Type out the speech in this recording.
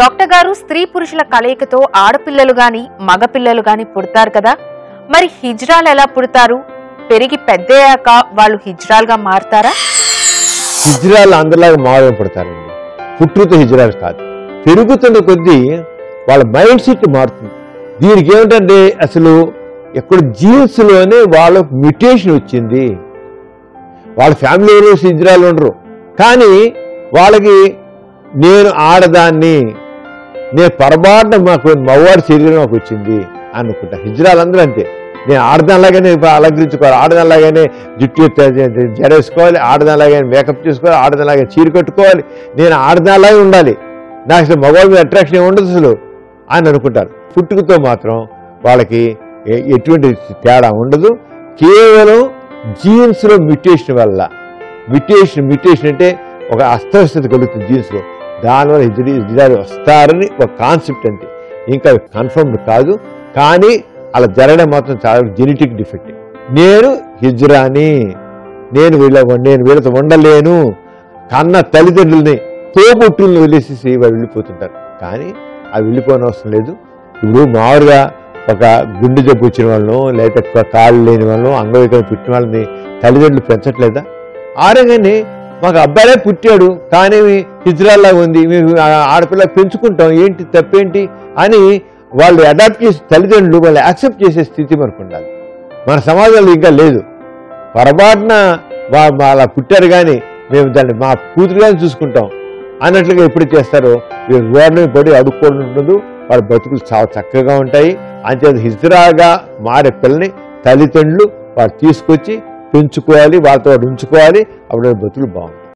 Doctor గారు స్త్రీ పురుషుల కలయికతో ఆడపిల్లలు గాని మగపిల్లలు గాని పుడతారు కదా, మరి హిజ్రాలు ఎలా పుడతారు? పెరిగి పెద్దయ్యాక వాళ్ళు హిజ్రాలుగా మారతారా? హిజ్రాలు అందరిలాగా మారు పడతారండి. పుట్టుతో హిజ్రాలు కాదు, పెరుగుతున్న కొద్దీ వాళ్ళ మైండ్ సెట్ మారుతుంది. దీనికి ఏమిటంటే అసలు ఎక్కడ జీన్స్లోనే వాళ్ళ మ్యుటేషన్ వచ్చింది. వాళ్ళ ఫ్యామిలీలో హిజ్రాలు ఉండరు, కానీ వాళ్ళకి నేను ఆడదాన్ని, నేను పొరపాటున మాకు మగవాడి శరీరం నాకు వచ్చింది అనుకుంటా. హిజ్రాలు అందరూ అంతే. నేను ఆడదానిలాగానే అలంకరించుకోవాలి, ఆడదానిలాగానే జుట్టు జడేసుకోవాలి, ఆడదానిలాగానే మేకప్ చేసుకోవాలి, ఆడదానిలాగా చీర కట్టుకోవాలి, నేను ఆడదానిలాగే ఉండాలి, నాకు అసలు మగవాడి మీద అట్రాక్షన్ ఏమి ఉండదు అసలు అని అనుకుంటారు. పుట్టుకతో మాత్రం వాళ్ళకి ఎటువంటి తేడా ఉండదు. కేవలం జీన్స్లో మ్యుటేషన్ వల్ల, మ్యుటేషన్ అంటే ఒక అస్తవ్యస్తత కలుగుతుంది జీన్స్లో, దానివల్ల హిజ్రాలు వస్తారని ఒక కాన్సెప్ట్ అంతే, ఇంకా కన్ఫర్మ్డ్ కాదు. కానీ అలా జరగడం మాత్రం చాలా జెనెటిక్ డిఫెక్ట్. నేను హిజ్రాని, నేను వీళ్ళతో ఉండలేను, కన్న తల్లిదండ్రుల్ని తోబుట్టుల్ని వదిలేసేసి వాళ్ళు వెళ్ళిపోతుంటారు. కానీ అవి వెళ్ళిపోని అవసరం లేదు. ఇప్పుడు మామూలుగా ఒక గుండె జబ్బు వచ్చిన వాళ్ళను, లేకపోతే కాళ్ళు లేని వాళ్ళను, అంగవైకల్యం పుట్టిన వాళ్ళని తల్లిదండ్రులు పెంచట్లేదా? ఆరోగ్యాన్ని మాకు అబ్బాయిలే పుట్టాడు కానీ హిజ్రాల్లాగా ఉంది, మేము ఆడపిల్ల పెంచుకుంటాం, ఏంటి తప్పేంటి అని వాళ్ళు అడాప్ట్ చేసి తల్లిదండ్రులు వాళ్ళు యాక్సెప్ట్ చేసే స్థితి మనకు ఉండాలి. మన సమాజంలో ఇంకా లేదు. పొరపాటున అలా పుట్టారు కానీ మేము దాన్ని మా కూతురుగానే చూసుకుంటాం అన్నట్లుగా ఎప్పుడు చేస్తారో రోడ్డు పడి అడుక్కోవడం ఉండదు, వాళ్ళ బతుకులు చాలా చక్కగా ఉంటాయి. అంతే హిజ్రాగా మారే పిల్లని తల్లిదండ్రులు వాళ్ళు తీసుకొచ్చి పెంచుకోవాలి, వాళ్ళతో ఉంచుకోవాలి, అప్పుడు బతుకులు బాగుంటాయి.